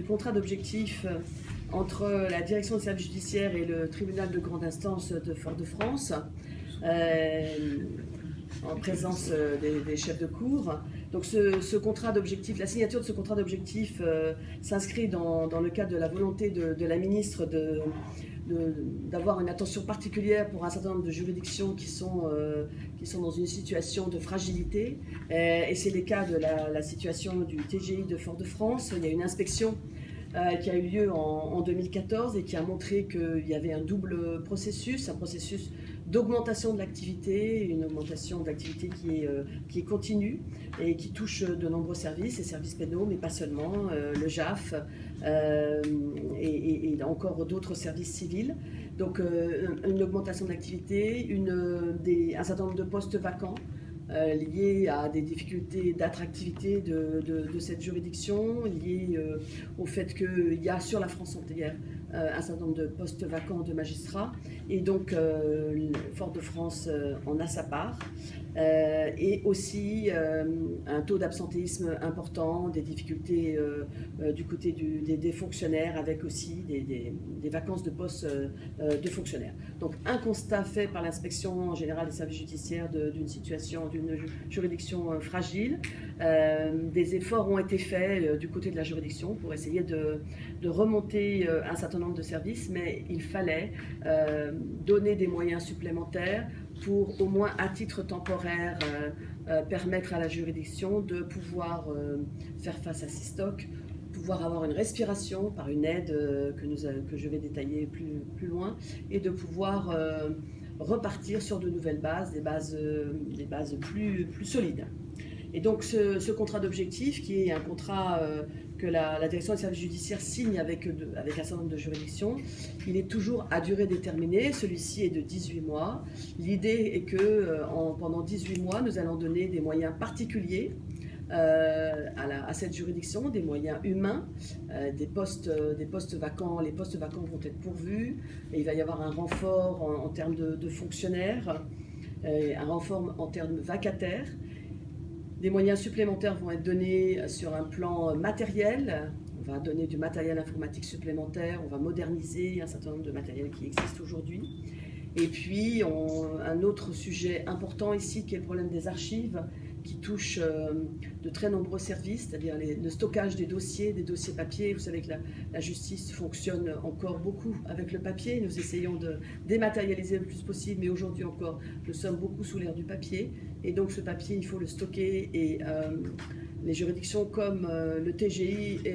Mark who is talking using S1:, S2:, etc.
S1: contrat d'objectif entre la direction des services judiciaires et le tribunal de grande instance de Fort-de-France, en présence des chefs de cour. Donc ce contrat d'objectif, la signature de ce contrat d'objectif s'inscrit dans le cadre de la volonté de la ministre d'avoir une attention particulière pour un certain nombre de juridictions qui sont dans une situation de fragilité. Et c'est le cas de la situation du TGI de Fort-de-France. Il y a une inspection qui a eu lieu en 2014 et qui a montré qu'il y avait un double processus, un processus d'augmentation de l'activité, une augmentation de l'activité qui est continue et qui touche de nombreux services, les services pénaux, mais pas seulement, le JAF et encore d'autres services civils. Donc une augmentation de l'activité, un certain nombre de postes vacants, liées à des difficultés d'attractivité de cette juridiction, liées au fait qu'il y a sur la France entière un certain nombre de postes vacants de magistrats, et donc Fort-de-France en a sa part, et aussi un taux d'absentéisme important, des difficultés du côté des fonctionnaires, avec aussi des vacances de postes de fonctionnaires. Donc un constat fait par l'inspection générale des services judiciaires d'une situation, d'une juridiction fragile. Des efforts ont été faits du côté de la juridiction pour essayer de remonter un certain nombre de services, mais il fallait donner des moyens supplémentaires pour, au moins à titre temporaire, permettre à la juridiction de pouvoir faire face à ces stocks, pouvoir avoir une respiration par une aide que je vais détailler plus loin, et de pouvoir repartir sur de nouvelles bases, des bases plus solides. Et donc ce contrat d'objectif, qui est un contrat que la direction des services judiciaires signe avec un certain nombre de juridictions, il est toujours à durée déterminée. Celui-ci est de 18 mois. L'idée est que pendant 18 mois, nous allons donner des moyens particuliers à cette juridiction, des moyens humains, des postes vacants. Les postes vacants vont être pourvus, et il va y avoir un renfort en termes de fonctionnaires, un renfort en termes vacataires. Des moyens supplémentaires vont être donnés sur un plan matériel. On va donner du matériel informatique supplémentaire, on va moderniser un certain nombre de matériels qui existent aujourd'hui. Et puis, un autre sujet important ici, qui est le problème des archives, qui touche de très nombreux services, c'est-à-dire le stockage des dossiers papier. Vous savez que la justice fonctionne encore beaucoup avec le papier. Nous essayons de dématérialiser le plus possible, mais aujourd'hui encore, nous sommes beaucoup sous l'ère du papier. Et donc ce papier, il faut le stocker, et les juridictions comme le TGI et